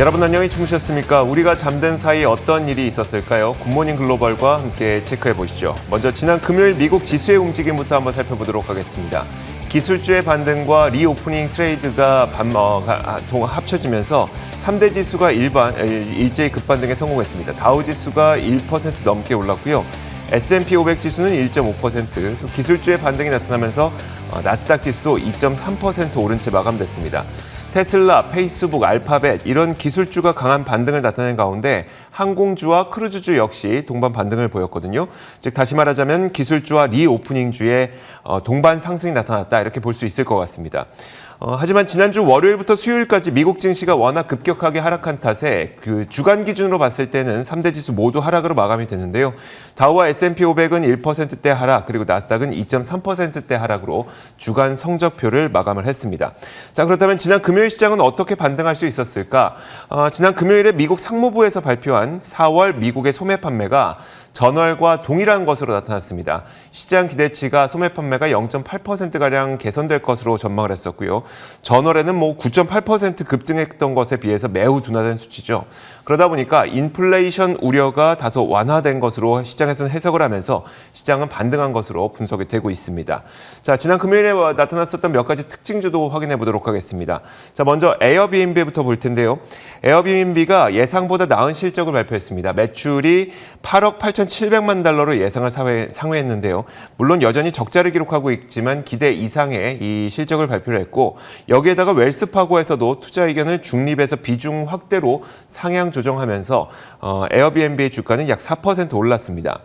여러분 안녕히 주무셨습니까? 우리가 잠든 사이 어떤 일이 있었을까요? 굿모닝 글로벌과 함께 체크해 보시죠. 먼저 지난 금요일 미국 지수의 움직임부터 한번 살펴보도록 하겠습니다. 기술주의 반등과 리오프닝 트레이드가 합쳐지면서 3대 지수가 일제히 급반등에 성공했습니다. 다우 지수가 1% 넘게 올랐고요. S&P 500 지수는 1.5%, 또 기술주의 반등이 나타나면서 나스닥 지수도 2.3% 오른 채 마감됐습니다. 테슬라, 페이스북, 알파벳 이런 기술주가 강한 반등을 나타낸 가운데 항공주와 크루즈주 역시 동반 반등을 보였거든요. 즉 다시 말하자면 기술주와 리오프닝주의 동반 상승이 나타났다 이렇게 볼 수 있을 것 같습니다. 하지만 지난주 월요일부터 수요일까지 미국 증시가 워낙 급격하게 하락한 탓에 그 주간 기준으로 봤을 때는 3대 지수 모두 하락으로 마감이 됐는데요. 다우와 S&P 500은 1%대 하락, 그리고 나스닥은 2.3%대 하락으로 주간 성적표를 마감을 했습니다. 자, 그렇다면 지난 금요일 시장은 어떻게 반등할 수 있었을까? 지난 금요일에 미국 상무부에서 발표한 4월 미국의 소매 판매가 전월과 동일한 것으로 나타났습니다. 시장 기대치가 소매 판매가 0.8%가량 개선될 것으로 전망을 했었고요. 전월에는 9.8% 급등했던 것에 비해서 매우 둔화된 수치죠. 그러다 보니까 인플레이션 우려가 다소 완화된 것으로 시장에서는 해석을 하면서 시장은 반등한 것으로 분석이 되고 있습니다. 자, 지난 금요일에 나타났었던 몇 가지 특징주도 확인해 보도록 하겠습니다. 자, 먼저 에어비앤비부터 볼 텐데요. 에어비앤비가 예상보다 나은 실적을 발표했습니다. 매출이 8억 8,700만 달러로 예상을 상회했는데요. 물론 여전히 적자를 기록하고 있지만 기대 이상의 이 실적을 발표를 했고, 여기에다가 웰스파고에서도 투자 의견을 중립에서 비중 확대로 상향 조정하면서 에어비앤비의 주가는 약 4% 올랐습니다.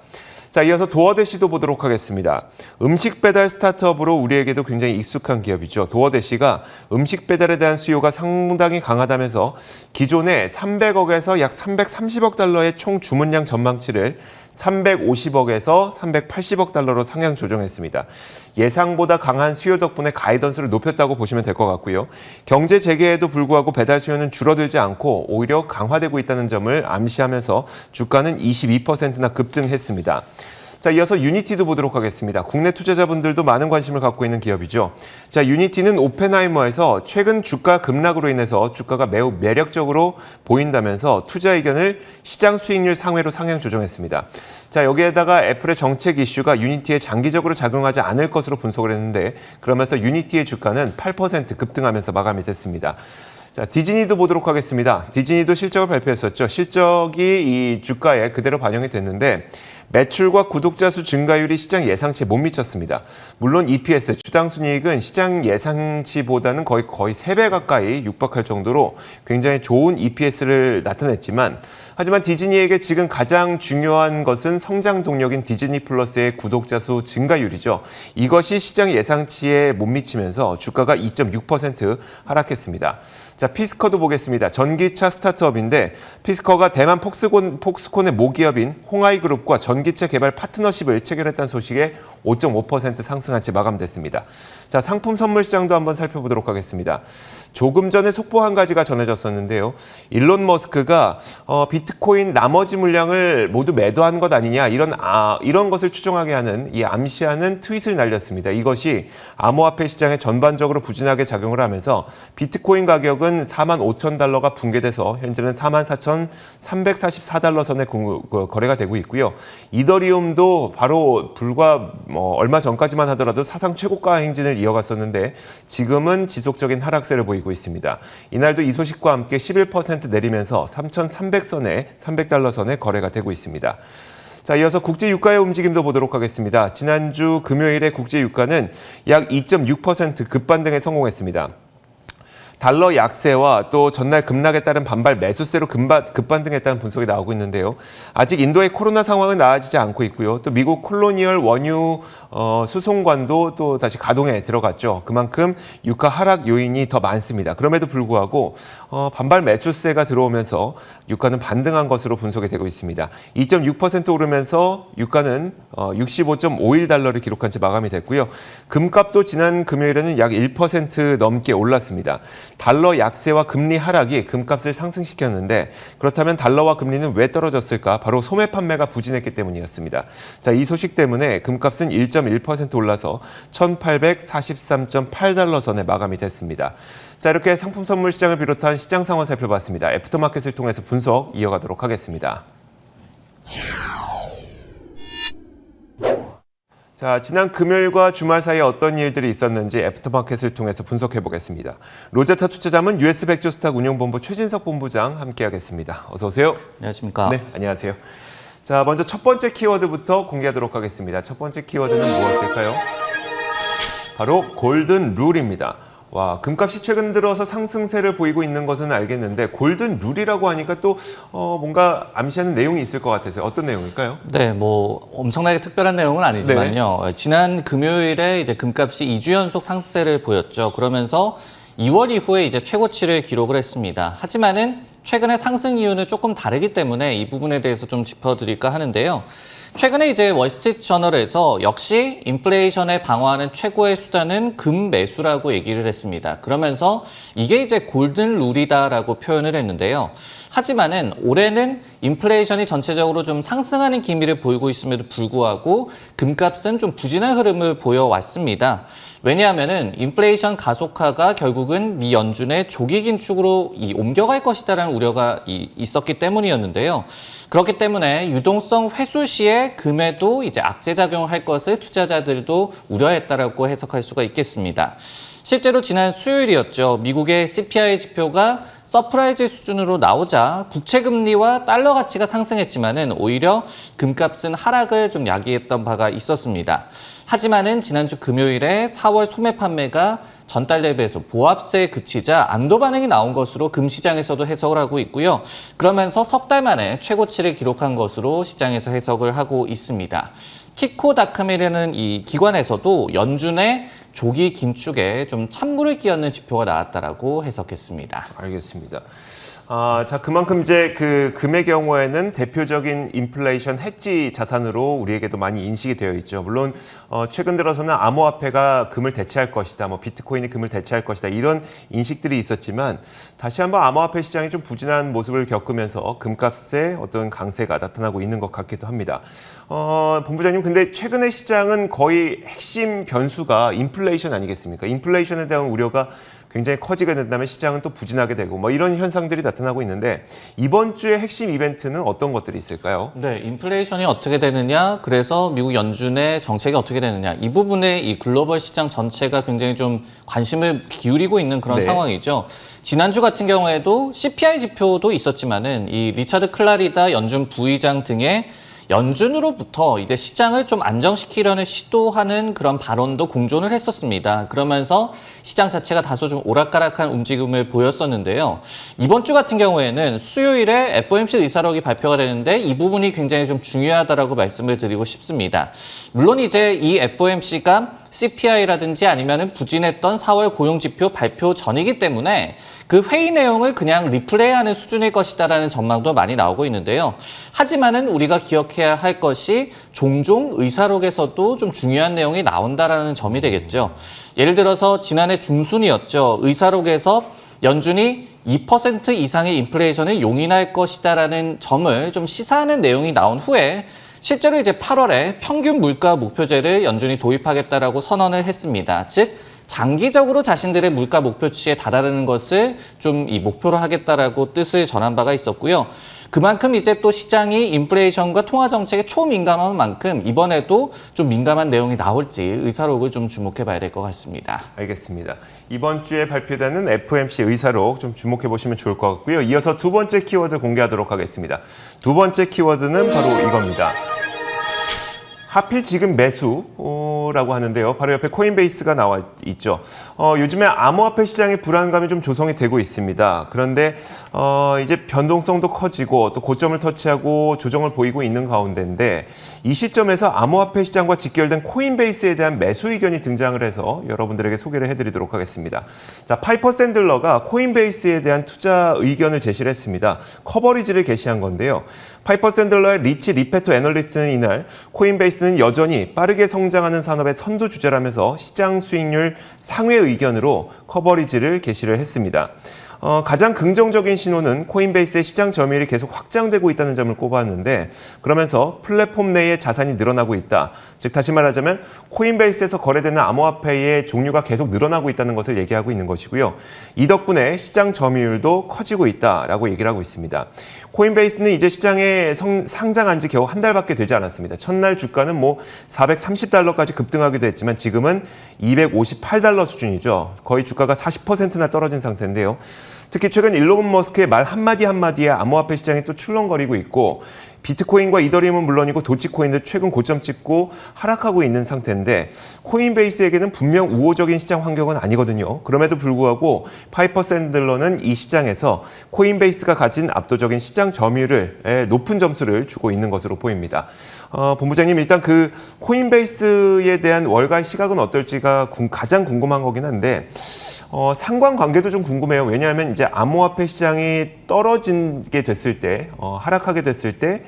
자, 이어서 도어대시도 보도록 하겠습니다. 음식 배달 스타트업으로 우리에게도 굉장히 익숙한 기업이죠. 도어대시가 음식 배달에 대한 수요가 상당히 강하다면서 기존에 300억에서 약 330억 달러의 총 주문량 전망치를 350억에서 380억 달러로 상향 조정했습니다. 예상보다 강한 수요 덕분에 가이던스를 높였다고 보시면 될 것 같고요. 경제 재개에도 불구하고 배달 수요는 줄어들지 않고 오히려 강화되고 있다는 점을 암시하면서 주가는 22%나 급등했습니다. 자, 이어서 유니티도 보도록 하겠습니다. 국내 투자자분들도 많은 관심을 갖고 있는 기업이죠. 자, 유니티는 오펜하이머에서 최근 주가 급락으로 인해서 주가가 매우 매력적으로 보인다면서 투자 의견을 시장 수익률 상회로 상향 조정했습니다. 자, 여기에다가 애플의 정책 이슈가 유니티에 장기적으로 작용하지 않을 것으로 분석을 했는데, 그러면서 유니티의 주가는 8% 급등하면서 마감이 됐습니다. 자, 디즈니도 보도록 하겠습니다. 디즈니도 실적을 발표했었죠. 실적이 이 주가에 그대로 반영이 됐는데 매출과 구독자 수 증가율이 시장 예상치에 못 미쳤습니다. 물론 EPS, 주당 순이익은 시장 예상치보다는 거의 3배 가까이 육박할 정도로 굉장히 좋은 EPS를 나타냈지만, 하지만 디즈니에게 지금 가장 중요한 것은 성장 동력인 디즈니 플러스의 구독자 수 증가율이죠. 이것이 시장 예상치에 못 미치면서 주가가 2.6% 하락했습니다. 자, 피스커도 보겠습니다. 전기차 스타트업인데 피스커가 대만 폭스콘의 모기업인 홍하이그룹과 전기차 개발 파트너십을 체결했다는 소식에 5.5% 상승한 채 마감됐습니다. 자, 상품 선물 시장도 한번 살펴보도록 하겠습니다. 조금 전에 속보 한 가지가 전해졌었는데요. 일론 머스크가 비트코인 나머지 물량을 모두 매도한 것 아니냐, 이런 것을 추정하게 하는, 이 암시하는 트윗을 날렸습니다. 이것이 암호화폐 시장에 전반적으로 부진하게 작용을 하면서 비트코인 가격은 45,000달러가 붕괴돼서 현재는 44,344달러 선에 거래가 되고 있고요. 이더리움도 바로 불과 얼마 전까지만 하더라도 사상 최고가 행진을 이어갔었는데 지금은 지속적인 하락세를 보이고 있습니다. 이날도 이 소식과 함께 11% 내리면서 3,300달러 선에 거래가 되고 있습니다. 자, 이어서 국제 유가의 움직임도 보도록 하겠습니다. 지난주 금요일에 국제 유가는 약 2.6% 급반등에 성공했습니다. 달러 약세와 또 전날 급락에 따른 반발 매수세로 급반등했다는 분석이 나오고 있는데요. 아직 인도의 코로나 상황은 나아지지 않고 있고요. 또 미국 콜로니얼 원유 수송관도 또 다시 가동에 들어갔죠. 그만큼 유가 하락 요인이 더 많습니다. 그럼에도 불구하고 반발 매수세가 들어오면서 유가는 반등한 것으로 분석이 되고 있습니다. 2.6% 오르면서 유가는 65.51달러를 기록한 채 마감이 됐고요. 금값도 지난 금요일에는 약 1% 넘게 올랐습니다. 달러 약세와 금리 하락이 금값을 상승시켰는데 그렇다면 달러와 금리는 왜 떨어졌을까? 바로 소매 판매가 부진했기 때문이었습니다. 자, 이 소식 때문에 금값은 1.1% 올라서 1,843.8달러 선에 마감이 됐습니다. 자, 이렇게 상품 선물 시장을 비롯한 시장 상황 살펴봤습니다. 애프터마켓을 통해서 분석 이어가도록 하겠습니다. 자, 지난 금요일과 주말 사이에 어떤 일들이 있었는지 애프터마켓을 통해서 분석해 보겠습니다. 로제타 투자자문 US 백조스탁 운용본부 최진석 본부장 함께하겠습니다. 어서 오세요. 안녕하십니까. 네, 안녕하세요. 자, 먼저 첫 번째 키워드부터 공개하도록 하겠습니다. 첫 번째 키워드는 무엇일까요? 바로 골든 룰입니다. 와, 금값이 최근 들어서 상승세를 보이고 있는 것은 알겠는데 골든 룰이라고 하니까 또 뭔가 암시하는 내용이 있을 것 같아서요. 어떤 내용일까요? 네, 뭐 엄청나게 특별한 내용은 아니지만요. 네. 지난 금요일에 이제 금값이 2주 연속 상승세를 보였죠. 그러면서 2월 이후에 이제 최고치를 기록을 했습니다. 하지만은 최근의 상승 이유는 조금 다르기 때문에 이 부분에 대해서 좀 짚어드릴까 하는데요. 최근에 이제 월스트리트 저널에서 역시 인플레이션에 방어하는 최고의 수단은 금 매수라고 얘기를 했습니다. 그러면서 이게 이제 골든 룰이다라고 표현을 했는데요. 하지만은 올해는 인플레이션이 전체적으로 좀 상승하는 기미를 보이고 있음에도 불구하고 금값은 좀 부진한 흐름을 보여왔습니다. 왜냐하면은 인플레이션 가속화가 결국은 미 연준의 조기 긴축으로 옮겨갈 것이다라는 우려가 있었기 때문이었는데요. 그렇기 때문에 유동성 회수 시에 금에도 이제 악재작용을 할 것을 투자자들도 우려했다라고 해석할 수가 있겠습니다. 실제로 지난 수요일이었죠. 미국의 CPI 지표가 서프라이즈 수준으로 나오자 국채금리와 달러 가치가 상승했지만은 오히려 금값은 하락을 좀 야기했던 바가 있었습니다. 하지만은 지난주 금요일에 4월 소매 판매가 전달에 비해서 보합세에 그치자 안도 반응이 나온 것으로 금 시장에서도 해석을 하고 있고요. 그러면서 석 달 만에 최고치를 기록한 것으로 시장에서 해석을 하고 있습니다. 키코닷컴이라는 이 기관에서도 연준의 조기 긴축에 좀 찬물을 끼얹는 지표가 나왔다라고 해석했습니다. 알겠습니다. 자, 그만큼 이제 그 금의 경우에는 대표적인 인플레이션 해지 자산으로 우리에게도 많이 인식이 되어 있죠. 물론 최근 들어서는 암호화폐가 금을 대체할 것이다, 뭐 비트코인이 금을 대체할 것이다 이런 인식들이 있었지만 다시 한번 암호화폐 시장이 좀 부진한 모습을 겪으면서 금값의 어떤 강세가 나타나고 있는 것 같기도 합니다. 본부장님, 근데 최근의 시장은 거의 핵심 변수가 인플레이션 아니겠습니까? 인플레이션에 대한 우려가 굉장히 커지게 된다면 시장은 또 부진하게 되고 뭐 이런 현상들이 나타나고 있는데 이번 주의 핵심 이벤트는 어떤 것들이 있을까요? 네, 인플레이션이 어떻게 되느냐, 그래서 미국 연준의 정책이 어떻게 되느냐, 이 부분에 이 글로벌 시장 전체가 굉장히 좀 관심을 기울이고 있는 그런 상황이죠. 지난주 같은 경우에도 CPI 지표도 있었지만은 이 리차드 클라리다 연준 부의장 등의 연준으로부터 이제 시장을 좀 안정시키려는 시도하는 그런 발언도 공존을 했었습니다. 그러면서 시장 자체가 다소 좀 오락가락한 움직임을 보였었는데요. 이번 주 같은 경우에는 수요일에 FOMC 의사록이 발표가 되는데 이 부분이 굉장히 좀 중요하다라고 말씀을 드리고 싶습니다. 물론 이제 이 FOMC가 CPI라든지 아니면은 부진했던 4월 고용지표 발표 전이기 때문에 그 회의 내용을 그냥 리플레이하는 수준일 것이다라는 전망도 많이 나오고 있는데요. 하지만은 우리가 기억해야 할 것이 종종 의사록에서도 좀 중요한 내용이 나온다라는 점이 되겠죠. 예를 들어서 지난해 중순이었죠. 의사록에서 연준이 2% 이상의 인플레이션을 용인할 것이다라는 점을 좀 시사하는 내용이 나온 후에 실제로 이제 8월에 평균 물가 목표제를 연준이 도입하겠다라고 선언을 했습니다. 즉 장기적으로 자신들의 물가 목표치에 다다르는 것을 좀 이 목표로 하겠다라고 뜻을 전한 바가 있었고요. 그만큼 이제 또 시장이 인플레이션과 통화 정책에 초민감한 만큼 이번에도 좀 민감한 내용이 나올지 의사록을 좀 주목해 봐야 될 것 같습니다. 알겠습니다. 이번 주에 발표되는 FOMC 의사록 좀 주목해 보시면 좋을 것 같고요. 이어서 두 번째 키워드 공개하도록 하겠습니다. 두 번째 키워드는 바로 이겁니다. 하필 지금 매수라고 하는데요. 바로 옆에 코인베이스가 나와 있죠. 요즘에 암호화폐 시장의 불안감이 좀 조성이 되고 있습니다. 그런데 이제 변동성도 커지고 또 고점을 터치하고 조정을 보이고 있는 가운데인데 이 시점에서 암호화폐 시장과 직결된 코인베이스에 대한 매수 의견이 등장을 해서 여러분들에게 소개를 해드리도록 하겠습니다. 자, 파이퍼 샌들러가 코인베이스에 대한 투자 의견을 제시를 했습니다. 커버리지를 게시한 건데요. 파이퍼 샌들러의 리치 리페토 애널리스트는 이날 코인베이스는 여전히 빠르게 성장하는 산업의 선두 주자라면서 시장 수익률 상회 의견으로 커버리지를 게시를 했습니다. 가장 긍정적인 신호는 코인베이스의 시장 점유율이 계속 확장되고 있다는 점을 꼽았는데, 그러면서 플랫폼 내의 자산이 늘어나고 있다. 즉 다시 말하자면 코인베이스에서 거래되는 암호화폐의 종류가 계속 늘어나고 있다는 것을 얘기하고 있는 것이고요. 이 덕분에 시장 점유율도 커지고 있다라고 얘기를 하고 있습니다. 코인베이스는 이제 시장에 상장한 지 겨우 한 달밖에 되지 않았습니다. 첫날 주가는 430달러까지 급등하기도 했지만 지금은 258달러 수준이죠. 거의 주가가 40%나 떨어진 상태인데요. 특히 최근 일론 머스크의 말 한마디에 암호화폐 시장이 또 출렁거리고 있고, 비트코인과 이더리움은 물론이고 도치코인도 최근 고점 찍고 하락하고 있는 상태인데, 코인베이스에게는 분명 우호적인 시장 환경은 아니거든요. 그럼에도 불구하고 파이퍼 샌들러는 이 시장에서 코인베이스가 가진 압도적인 시장 점유율을 높은 점수를 주고 있는 것으로 보입니다. 본부장님, 일단 그 코인베이스에 대한 월가의 시각은 어떨지가 가장 궁금한 거긴 한데, 상관관계도 좀 궁금해요. 왜냐하면 이제 암호화폐 시장이 떨어지게 됐을 때, 하락하게 됐을 때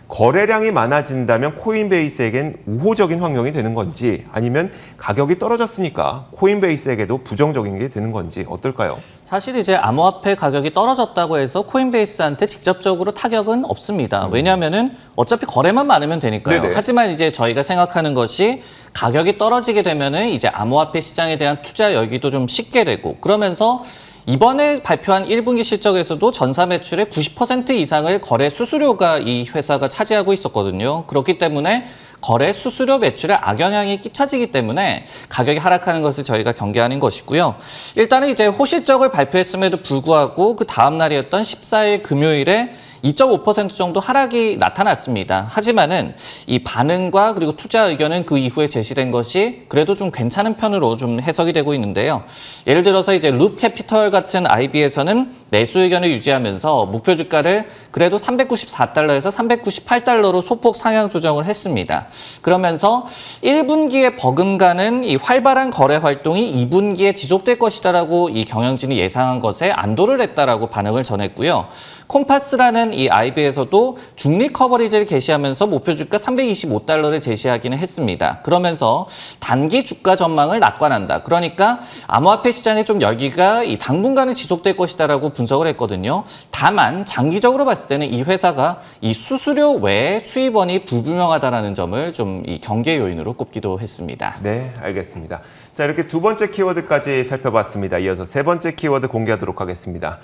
거래량이 많아진다면 코인베이스에겐 우호적인 환경이 되는 건지, 아니면 가격이 떨어졌으니까 코인베이스에게도 부정적인 게 되는 건지 어떨까요? 사실 이제 암호화폐 가격이 떨어졌다고 해서 코인베이스한테 직접적으로 타격은 없습니다. 왜냐하면은 어차피 거래만 많으면 되니까요. 네네. 하지만 이제 저희가 생각하는 것이 가격이 떨어지게 되면은 이제 암호화폐 시장에 대한 투자 열기도 좀 식게 되고, 그러면서 이번에 발표한 1분기 실적에서도 전사 매출의 90% 이상을 거래 수수료가 이 회사가 차지하고 있었거든요. 그렇기 때문에 거래 수수료 매출에 악영향이 끼쳐지기 때문에 가격이 하락하는 것을 저희가 경계하는 것이고요. 일단은 이제 호실적을 발표했음에도 불구하고 그 다음 날이었던 14일 금요일에 2.5% 정도 하락이 나타났습니다. 하지만은 이 반응과 그리고 투자 의견은 그 이후에 제시된 것이 그래도 좀 괜찮은 편으로 좀 해석이 되고 있는데요. 예를 들어서 이제 룹 캐피털 같은 IB에서는 매수 의견을 유지하면서 목표 주가를 그래도 394달러에서 398달러로 소폭 상향 조정을 했습니다. 그러면서 1분기에 버금가는 이 활발한 거래 활동이 2분기에 지속될 것이다라고 이 경영진이 예상한 것에 안도를 냈다라고 반응을 전했고요. 콤파스라는 이 IB에서도 중립 커버리지를 게시하면서 목표 주가 325달러를 제시하기는 했습니다. 그러면서 단기 주가 전망을 낙관한다. 그러니까 암호화폐 시장의 좀 열기가 이 당분간은 지속될 것이다라고 분석을 했거든요. 다만 장기적으로 봤을 때는 이 회사가 이 수수료 외에 수입원이 불분명하다라는 점을 좀 이 경계 요인으로 꼽기도 했습니다. 네, 알겠습니다. 자, 이렇게 두 번째 키워드까지 살펴봤습니다. 이어서 세 번째 키워드 공개하도록 하겠습니다.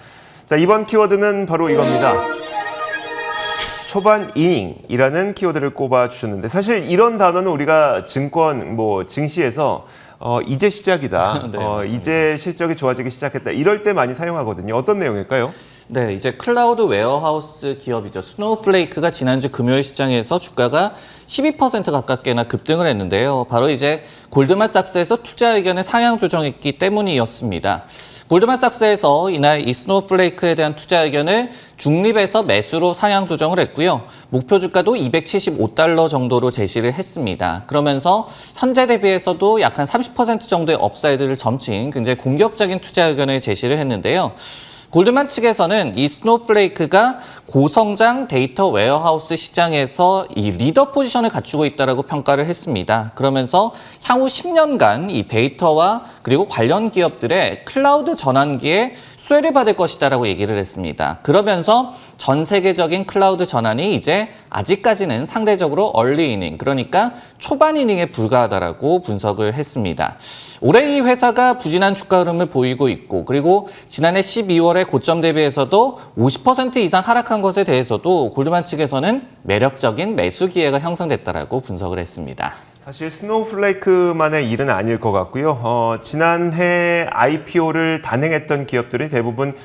자, 이번 키워드는 바로 이겁니다. 초반 이닝이라는 키워드를 꼽아주셨는데, 사실 이런 단어는 우리가 증권, 증시에서 이제 시작이다, 네, 이제 실적이 좋아지기 시작했다, 이럴 때 많이 사용하거든요. 어떤 내용일까요? 네, 이제 클라우드 웨어하우스 기업이죠. 스노우플레이크가 지난주 금요일 시장에서 주가가 12% 가깝게나 급등을 했는데요. 바로 이제 골드만삭스에서 투자 의견을 상향 조정했기 때문이었습니다. 골드만삭스에서 이날 이 스노우플레이크에 대한 투자 의견을 중립에서 매수로 상향 조정을 했고요. 목표 주가도 275달러 정도로 제시를 했습니다. 그러면서 현재 대비해서도 약 한 30% 정도의 업사이드를 점친 굉장히 공격적인 투자 의견을 제시를 했는데요. 골드만 측에서는 이 스노우플레이크가 고성장 데이터 웨어하우스 시장에서 이 리더 포지션을 갖추고 있다라고 평가를 했습니다. 그러면서 향후 10년간 이 데이터와 그리고 관련 기업들의 클라우드 전환기에 수혜를 받을 것이다라고 얘기를 했습니다. 그러면서 전 세계적인 클라우드 전환이 이제 아직까지는 상대적으로 얼리 이닝, 그러니까 초반 이닝에 불과하다라고 분석을 했습니다. 올해 이 회사가 부진한 주가 흐름을 보이고 있고, 그리고 지난해 12월에 고점 대비해서도 50% 이상 하락한 것에 대해서도 골드만 측에서는 매력적인 매수 기회가 형성됐다라고 분석을 했습니다. 사실 스노우플레이크만의 일은 아닐 것 같고요. 지난해 IPO를 단행했던 기업들이 대부분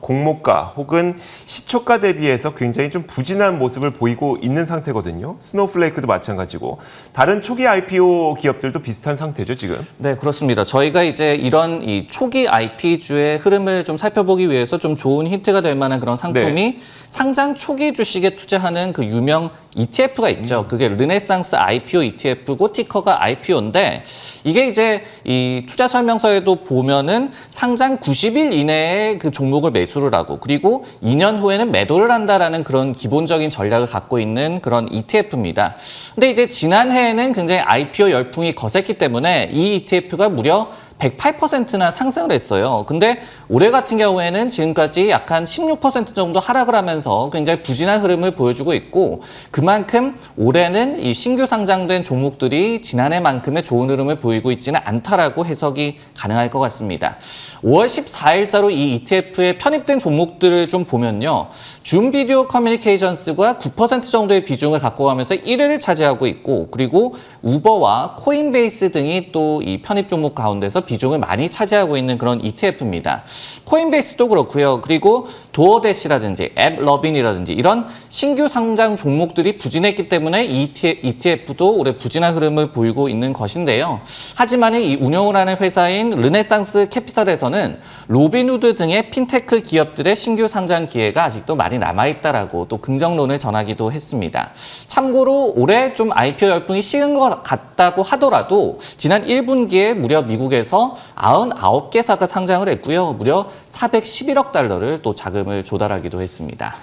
공모가 혹은 시초가 대비해서 굉장히 좀 부진한 모습을 보이고 있는 상태거든요. 스노우플레이크도 마찬가지고 다른 초기 IPO 기업들도 비슷한 상태죠, 지금. 네, 그렇습니다. 저희가 이제 이런 이 초기 IP주의 흐름을 좀 살펴보기 위해서 좀 좋은 힌트가 될 만한 그런 상품이 상장 초기 주식에 투자하는 그 유명 ETF가 있죠. 그게 르네상스 IPO ETF ETF고 티커가 IPO인데 이게 이제 이 투자 설명서에도 보면은 상장 90일 이내에 그 종목을 매수를 하고 그리고 2년 후에는 매도를 한다라는 그런 기본적인 전략을 갖고 있는 그런 ETF입니다. 근데 이제 지난해에는 굉장히 IPO 열풍이 거셌기 때문에 이 ETF가 무려 108%나 상승을 했어요. 근데 올해 같은 경우에는 지금까지 약간 16% 정도 하락을 하면서 굉장히 부진한 흐름을 보여주고 있고 그만큼 올해는 이 신규 상장된 종목들이 지난해만큼의 좋은 흐름을 보이고 있지는 않다라고 해석이 가능할 것 같습니다. 5월 14일자로 이 ETF에 편입된 종목들을 좀 보면요. 줌 비디오 커뮤니케이션스가 9% 정도의 비중을 갖고 가면서 1위를 차지하고 있고 그리고 우버와 코인베이스 등이 또 이 편입 종목 가운데서 비중을 많이 차지하고 있는 그런 ETF입니다. 코인베이스도 그렇고요. 그리고 도어대시라든지 앱러빈이라든지 이런 신규 상장 종목들이 부진했기 때문에 이 ETF도 올해 부진한 흐름을 보이고 있는 것인데요. 하지만 이 운영을 하는 회사인 르네상스 캐피탈에서는 로빈후드 등의 핀테크 기업들의 신규 상장 기회가 아직도 많이 남아있다라고 또 긍정론을 전하기도 했습니다. 참고로 올해 좀 IPO 열풍이 식은 것 같다고 하더라도 지난 1분기에 무려 미국에서 99개사가 상장을 했고요. 무려 411억 달러를 또 자금을 조달하기도 했습니다.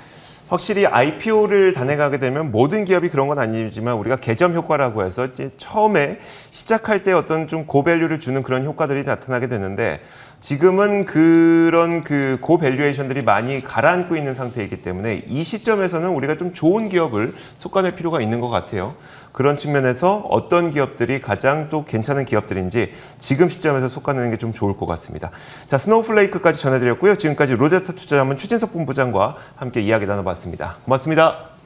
확실히 IPO를 단행하게 되면 모든 기업이 그런 건 아니지만 우리가 개점 효과라고 해서 이제 처음에 시작할 때 어떤 좀 고밸류를 주는 그런 효과들이 나타나게 되는데 지금은 그런 그 고밸류에이션들이 많이 가라앉고 있는 상태이기 때문에 이 시점에서는 우리가 좀 좋은 기업을 솎아낼 필요가 있는 것 같아요. 그런 측면에서 어떤 기업들이 가장 또 괜찮은 기업들인지 지금 시점에서 솎아내는 게 좀 좋을 것 같습니다. 자, 스노우플레이크까지 전해드렸고요. 지금까지 로제타 투자자문 최진석 본부장과 함께 이야기 나눠봤습니다. 고맙습니다.